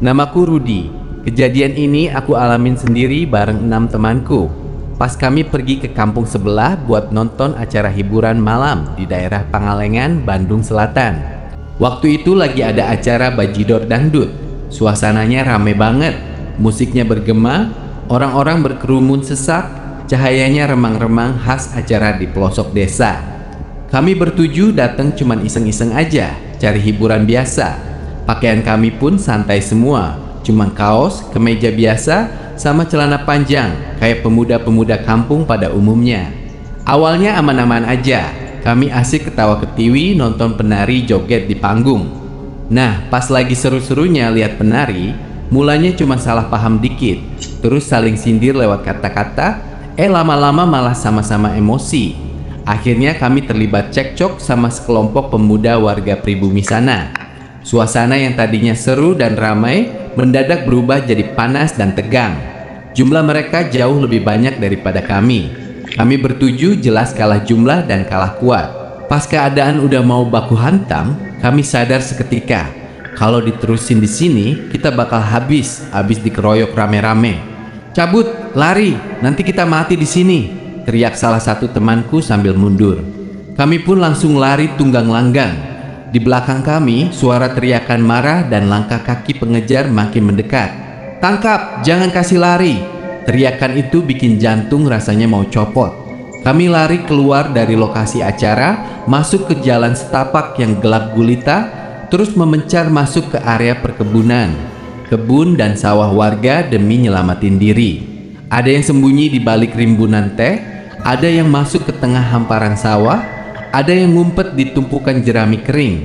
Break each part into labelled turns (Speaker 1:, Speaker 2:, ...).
Speaker 1: Namaku Rudi. Kejadian ini aku alamin sendiri bareng 6 temanku. Pas kami pergi ke kampung sebelah buat nonton acara hiburan malam di daerah Pangalengan, Bandung Selatan. Waktu itu lagi ada acara Bajidor Dangdut. Suasananya rame banget, musiknya bergema, orang-orang berkerumun sesak, cahayanya remang-remang khas acara di pelosok desa. Kami bertujuh datang cuman iseng-iseng aja, cari hiburan biasa. Pakaian kami pun santai semua, cuma kaos, kemeja biasa, sama celana panjang, kayak pemuda-pemuda kampung pada umumnya. Awalnya aman-aman aja, kami asik ketawa ketiwi nonton penari joget di panggung. Nah, pas lagi seru-serunya lihat penari, mulanya cuma salah paham dikit, terus saling sindir lewat kata-kata, lama-lama malah sama-sama emosi. Akhirnya kami terlibat cekcok sama sekelompok pemuda warga pribumi sana. Suasana yang tadinya seru dan ramai mendadak berubah jadi panas dan tegang. Jumlah mereka jauh lebih banyak daripada kami. Kami bertujuh jelas kalah jumlah dan kalah kuat. Pas keadaan udah mau baku hantam, kami sadar seketika kalau diterusin di sini kita bakal habis dikeroyok rame-rame. "Cabut, lari, nanti kita mati di sini," teriak salah satu temanku sambil mundur. Kami pun langsung lari tunggang langgang. Di belakang kami, suara teriakan marah dan langkah kaki pengejar makin mendekat. "Tangkap, jangan kasih lari!" Teriakan itu bikin jantung rasanya mau copot. Kami lari keluar dari lokasi acara, masuk ke jalan setapak yang gelap gulita, terus memencar masuk ke area perkebunan, kebun dan sawah warga demi nyelamatin diri. Ada yang sembunyi di balik rimbunan teh, ada yang masuk ke tengah hamparan sawah, ada yang ngumpet di tumpukan jerami kering.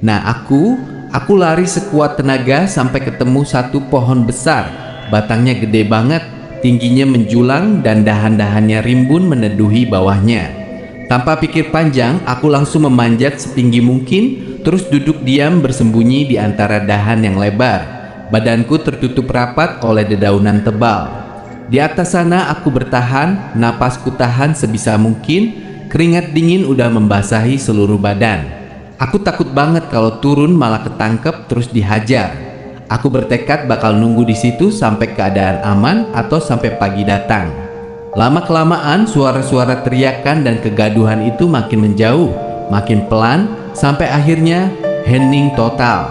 Speaker 1: Nah, aku lari sekuat tenaga sampai ketemu satu pohon besar. Batangnya gede banget, tingginya menjulang dan dahan-dahannya rimbun meneduhi bawahnya. Tanpa pikir panjang, aku langsung memanjat setinggi mungkin, terus duduk diam bersembunyi di antara dahan yang lebar. Badanku tertutup rapat oleh dedaunan tebal. Di atas sana aku bertahan, napasku tahan sebisa mungkin. Keringat dingin udah membasahi seluruh badan. Aku takut banget kalau turun malah ketangkep terus dihajar. Aku bertekad bakal nunggu di situ sampai keadaan aman atau sampai pagi datang. Lama-kelamaan suara-suara teriakan dan kegaduhan itu makin menjauh, makin pelan, sampai akhirnya hening total.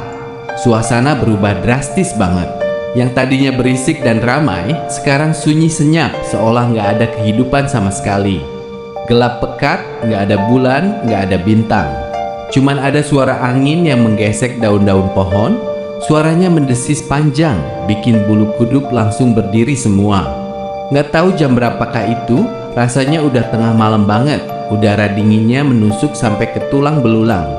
Speaker 1: Suasana berubah drastis banget. Yang tadinya berisik dan ramai, sekarang sunyi senyap seolah nggak ada kehidupan sama sekali. Gelap pekat, nggak ada bulan, nggak ada bintang. Cuman ada suara angin yang menggesek daun-daun pohon. Suaranya mendesis panjang, bikin bulu kuduk langsung berdiri semua. Nggak tahu jam berapakah itu, rasanya udah tengah malam banget. Udara dinginnya menusuk sampai ke tulang belulang.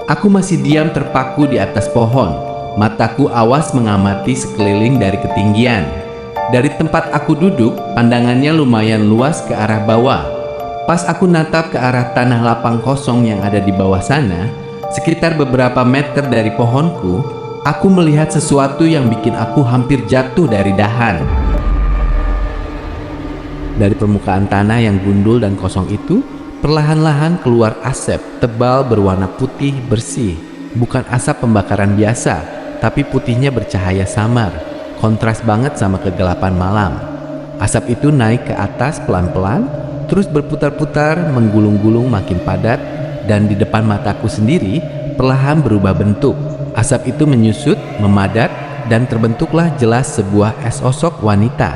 Speaker 1: Aku masih diam terpaku di atas pohon. Mataku awas mengamati sekeliling dari ketinggian. Dari tempat aku duduk, pandangannya lumayan luas ke arah bawah. Pas aku natap ke arah tanah lapang kosong yang ada di bawah sana, sekitar beberapa meter dari pohonku, aku melihat sesuatu yang bikin aku hampir jatuh dari dahan. Dari permukaan tanah yang gundul dan kosong itu, perlahan-lahan keluar asap tebal berwarna putih bersih. Bukan asap pembakaran biasa, tapi putihnya bercahaya samar, kontras banget sama kegelapan malam. Asap itu naik ke atas pelan-pelan, terus berputar-putar, menggulung-gulung makin padat, dan di depan mataku sendiri perlahan berubah bentuk. Asap itu menyusut, memadat, dan terbentuklah jelas sebuah sosok wanita.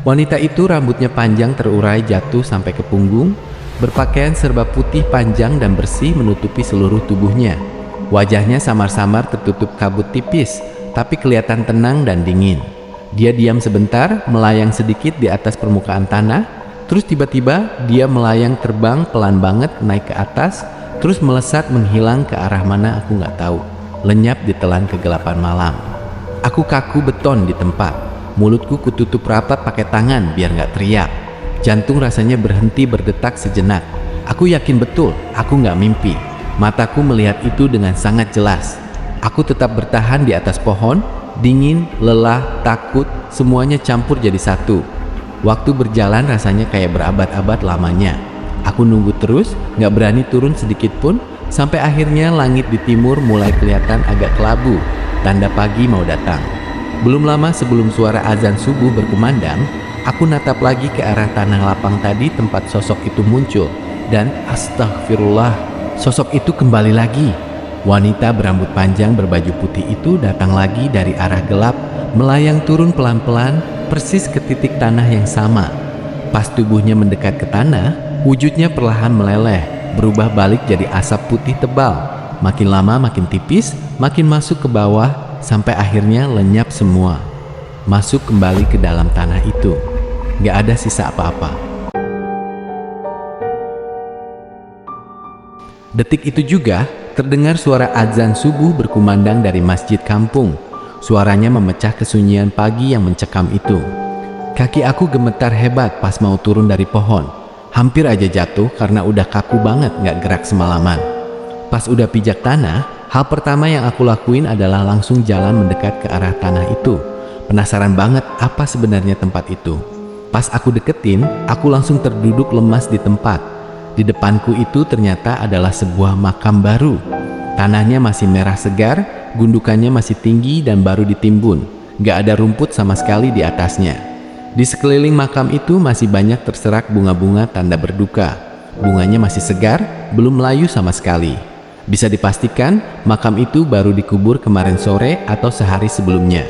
Speaker 1: Wanita itu rambutnya panjang terurai jatuh sampai ke punggung, berpakaian serba putih panjang dan bersih menutupi seluruh tubuhnya. Wajahnya samar-samar tertutup kabut tipis, tapi kelihatan tenang dan dingin. Dia diam sebentar, melayang sedikit di atas permukaan tanah. Terus tiba-tiba dia melayang terbang pelan banget naik ke atas, terus melesat menghilang ke arah mana aku nggak tahu, lenyap di telan kegelapan malam. Aku kaku beton di tempat, mulutku kututup rapat pakai tangan biar nggak teriak. Jantung rasanya berhenti berdetak sejenak. Aku yakin betul aku nggak mimpi. Mataku melihat itu dengan sangat jelas. Aku tetap bertahan di atas pohon, dingin, lelah, takut, semuanya campur jadi satu. Waktu berjalan rasanya kayak berabad-abad lamanya. Aku nunggu terus, gak berani turun sedikit pun, sampai akhirnya langit di timur mulai kelihatan agak kelabu, tanda pagi mau datang. Belum lama sebelum suara azan subuh berkumandang, aku natap lagi ke arah tanah lapang tadi tempat sosok itu muncul. Dan astagfirullah, sosok itu kembali lagi. Wanita berambut panjang berbaju putih itu datang lagi dari arah gelap, melayang turun pelan-pelan, persis ke titik tanah yang sama. Pas tubuhnya mendekat ke tanah, wujudnya perlahan meleleh, berubah balik jadi asap putih tebal. Makin lama makin tipis, makin masuk ke bawah, sampai akhirnya lenyap semua. Masuk kembali ke dalam tanah itu. Gak ada sisa apa-apa. Detik itu juga, terdengar suara azan subuh berkumandang dari masjid kampung. Suaranya memecah kesunyian pagi yang mencekam itu. Kaki aku gemetar hebat pas mau turun dari pohon. Hampir aja jatuh karena udah kaku banget gak gerak semalaman. Pas udah pijak tanah, hal pertama yang aku lakuin adalah langsung jalan mendekat ke arah tanah itu. Penasaran banget apa sebenarnya tempat itu. Pas aku deketin, aku langsung terduduk lemas di tempat. Di depanku itu ternyata adalah sebuah makam baru. Tanahnya masih merah segar, gundukannya masih tinggi dan baru ditimbun. Gak ada rumput sama sekali di atasnya. Di sekeliling makam itu masih banyak terserak bunga-bunga tanda berduka. Bunganya masih segar, belum layu sama sekali. Bisa dipastikan makam itu baru dikubur kemarin sore atau sehari sebelumnya.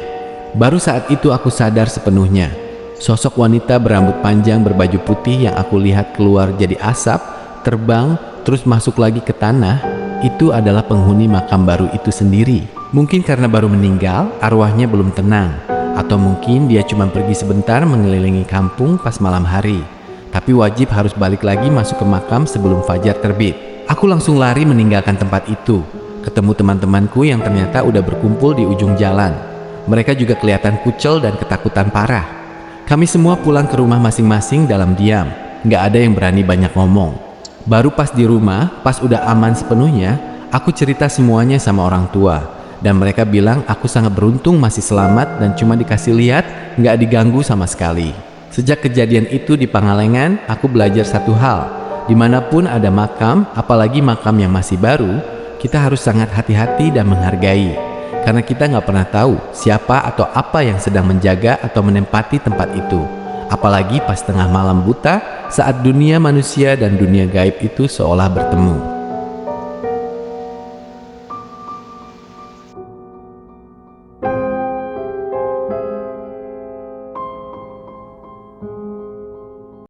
Speaker 1: Baru saat itu aku sadar sepenuhnya. Sosok wanita berambut panjang berbaju putih yang aku lihat keluar jadi asap, terbang, terus masuk lagi ke tanah, itu adalah penghuni makam baru itu sendiri. Mungkin karena baru meninggal, arwahnya belum tenang. Atau mungkin dia cuma pergi sebentar mengelilingi kampung pas malam hari. Tapi wajib harus balik lagi masuk ke makam sebelum fajar terbit. Aku langsung lari meninggalkan tempat itu. Ketemu teman-temanku yang ternyata udah berkumpul di ujung jalan. Mereka juga kelihatan kucel dan ketakutan parah. Kami semua pulang ke rumah masing-masing dalam diam. Gak ada yang berani banyak ngomong. Baru pas di rumah, pas udah aman sepenuhnya, aku cerita semuanya sama orang tua. Dan mereka bilang aku sangat beruntung masih selamat dan cuma dikasih lihat, gak diganggu sama sekali. Sejak kejadian itu di Pangalengan, aku belajar satu hal. Dimanapun ada makam, apalagi makam yang masih baru, kita harus sangat hati-hati dan menghargai. Karena kita nggak pernah tahu siapa atau apa yang sedang menjaga atau menempati tempat itu. Apalagi pas tengah malam buta, saat dunia manusia dan dunia gaib itu seolah bertemu.